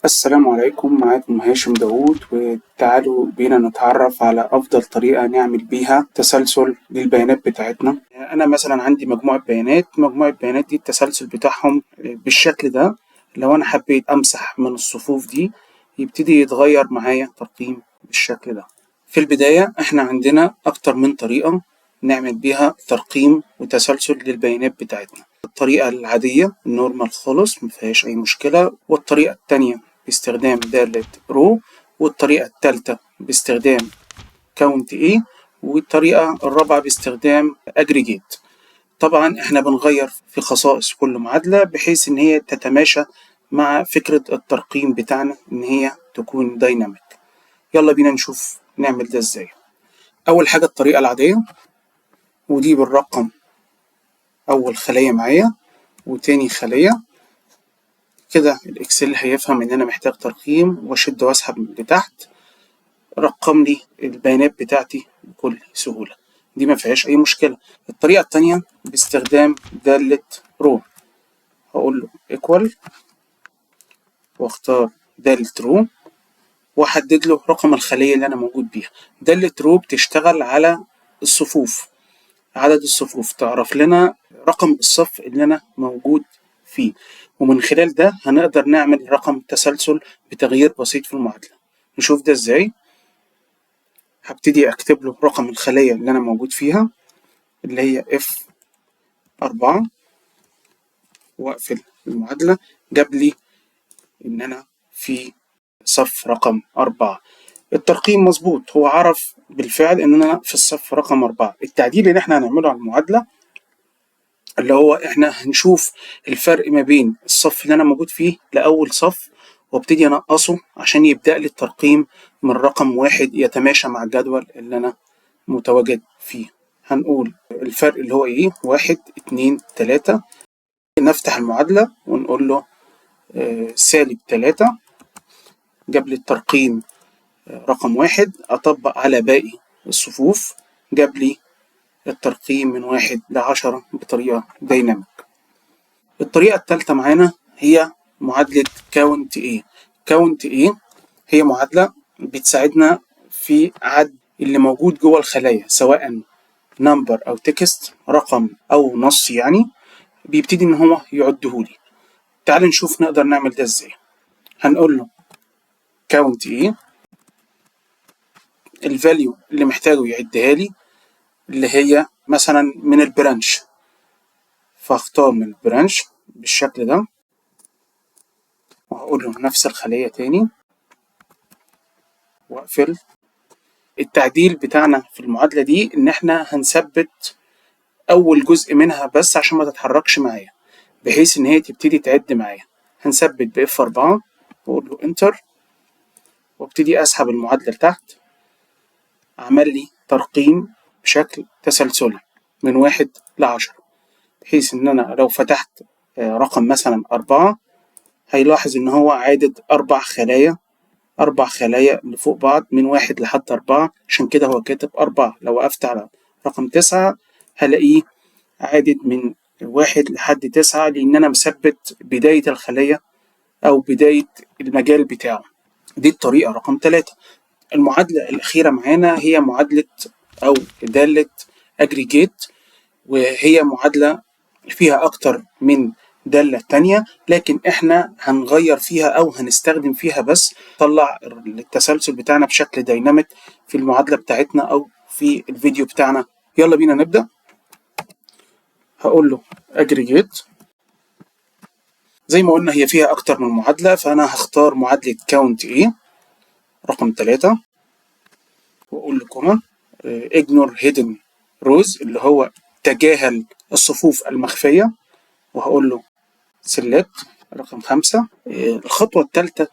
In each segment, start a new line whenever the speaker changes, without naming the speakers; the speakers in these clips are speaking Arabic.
السلام عليكم، معاكم هاشم داوود، وتعالوا بينا نتعرف على أفضل طريقة نعمل بيها تسلسل للبيانات بتاعتنا. أنا مثلا عندي مجموعة بيانات دي التسلسل بتاعهم بالشكل ده. لو أنا حبيت أمسح من الصفوف دي يبتدي يتغير معايا ترقيم بالشكل ده. في البداية احنا عندنا أكتر من طريقة نعمل بيها ترقيم وتسلسل للبيانات بتاعتنا. الطريقة العادية النورمال خالص مفيهاش أي مشكلة، والطريقة التانية باستخدام دالة رو، والطريقة التالتة باستخدام كاونت ايه، والطريقة الرابعة باستخدام اجريجيت. طبعا احنا بنغير في خصائص كل معادلة بحيث ان هي تتماشى مع فكرة الترقيم بتاعنا ان هي تكون دايناميك. يلا بينا نشوف نعمل ده ازاي. اول حاجة الطريقة العادية، ودي بالرقم اول خلية معايا وتاني خلية. كده الاكسل هيفهم ان انا محتاج ترقيم واشد واسحب لتحت، رقم لي البيانات بتاعتي بكل سهولة. دي ما فيهاش اي مشكلة. الطريقة التانية باستخدام دالة رو، هقول له equal واختار دالة رو واحدد له رقم الخلية اللي انا موجود بيها. دالة رو بتشتغل على الصفوف، عدد الصفوف، تعرف لنا رقم الصف اللي انا موجود فيه، ومن خلال ده هنقدر نعمل رقم تسلسل بتغيير بسيط في المعادلة. نشوف ده ازاي. هبتدي اكتب له رقم الخلية اللي انا موجود فيها اللي هي F4 واقفل المعادلة. جاب لي ان انا في صف رقم 4. الترقيم مظبوط، هو عرف بالفعل ان انا في الصف رقم 4. التعديل اللي احنا هنعمله على المعادلة اللي هو احنا هنشوف الفرق ما بين الصف اللي انا موجود فيه لأول صف، وابتدي انقصه عشان يبدأ لي الترقيم من رقم 1 يتماشى مع الجدول اللي انا متواجد فيه. هنقول الفرق اللي هو ايه، 1 2 3. نفتح المعادلة ونقول له -3. جاب لي الترقيم رقم 1. أطبق على باقي الصفوف، جاب لي الترقيم من 1 ل10 بطريقة دايناميك. الطريقة الثالثة معانا هي معادلة كاونت ايه. كاونت ايه هي معادلة بتساعدنا في عد اللي موجود جوه الخلايا، سواء نمبر أو تكست، رقم أو نص يعني، بيبتدي إن هو يعدهولي. تعال نشوف نقدر نعمل ده ازاي. هنقول له كاونت ايه، الفاليو اللي محتاجه يعدها لي اللي هي مثلا من البرانش، فاختار من البرانش بالشكل ده، وهقول له نفس الخلية تاني واقفل. التعديل بتاعنا في المعادلة دي ان احنا هنثبت اول جزء منها بس عشان ما تتحركش معايا، بحيث ان هي تبتدي تعد معايا. هنثبت ب F4 واقول له انتر، وابتدي اسحب المعادلة لتحت. عمل لي ترقيم بشكل تسلسلي من 1 ل10، بحيث إن أنا لو فتحت رقم مثلا 4 هيلاحظ إن هو عادد 4 خلايا اللي فوق بعض من 1 لحد 4، عشان كده هو كاتب 4. لو وقفت على رقم 9 هلاقيه عادد من 1 لحد 9، لأن أنا مثبت بداية الخلية أو بداية المجال بتاعه. دي الطريقة رقم 3. المعادلة الأخيرة معانا هي معادلة أو دالة أجريجيت، وهي معادلة فيها أكتر من دالة تانية، لكن إحنا هنغير فيها أو هنستخدم فيها بس طلع التسلسل بتاعنا بشكل دايناميك في المعادلة بتاعتنا أو في الفيديو بتاعنا. يلا بينا نبدأ. هقول له أجريجيت. زي ما قلنا هي فيها أكتر من معادلة، فأنا هختار معادلة كاونت إيه رقم 3 وأقول له كوما ignore hidden rows اللي هو تجاهل الصفوف المخفية، وهقول له select رقم 5. الخطوة الثالثة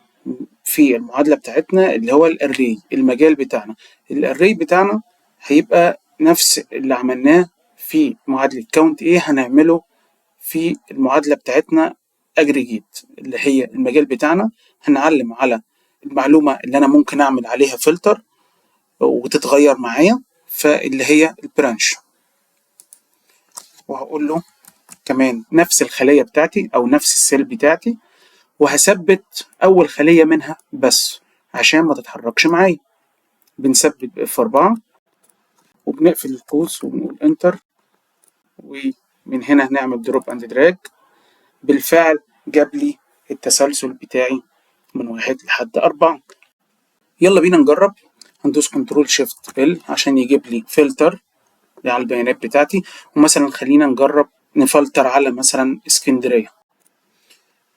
في المعادلة بتاعتنا اللي هو الاري، المجال بتاعنا. الاري بتاعنا هيبقى نفس اللي عملناه في معادلة كاونت ايه هنعمله في المعادلة بتاعتنا اجريجيت، اللي هي المجال بتاعنا. هنعلم على المعلومة اللي انا ممكن اعمل عليها فلتر وتتغير معايا، فاللي هي البرانش، وهقول له كمان نفس الخلية بتاعتي أو نفس السيل بتاعتي، وهثبت أول خلية منها بس عشان ما تتحركش معايا. بنثبت بF4 وبنقفل القوس وبنقول انتر، ومن هنا هنعمل دروب اند دراج. بالفعل جاب لي التسلسل بتاعي من 1 لحد 4. يلا بينا نجرب. هندوس كنترول شيفت ال عشان يجيب لي فلتر على البيانات بتاعتي. ومثلا خلينا نجرب نفلتر على مثلا اسكندرية،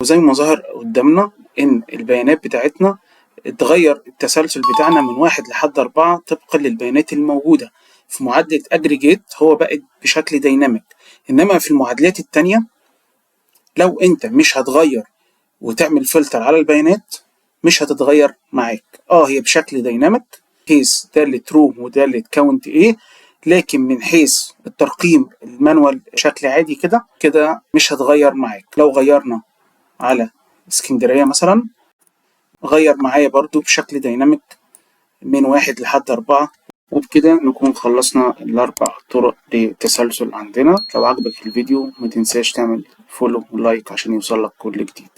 وزي ما ظهر قدامنا ان البيانات بتاعتنا اتغير التسلسل بتاعنا من 1 لحد 4 طبقا للبيانات الموجودة. في معادلة اجريجيت هو بقت بشكل ديناميك، انما في المعادلات التانية لو انت مش هتغير وتعمل فلتر على البيانات مش هتتغير معاك. هي بشكل ديناميك حيث دالة ترو ودالة كاونت ايه، لكن من حيث الترقيم المانوال بشكل عادي كده مش هتغير معاك. لو غيرنا على اسكندرية مثلا غير معايا برضو بشكل ديناميك من 1 لحد 4. وبكده نكون خلصنا ال4 طرق للتسلسل عندنا. لو عجبك الفيديو متنساش تعمل فولو ولايك عشان يوصلك كل جديد.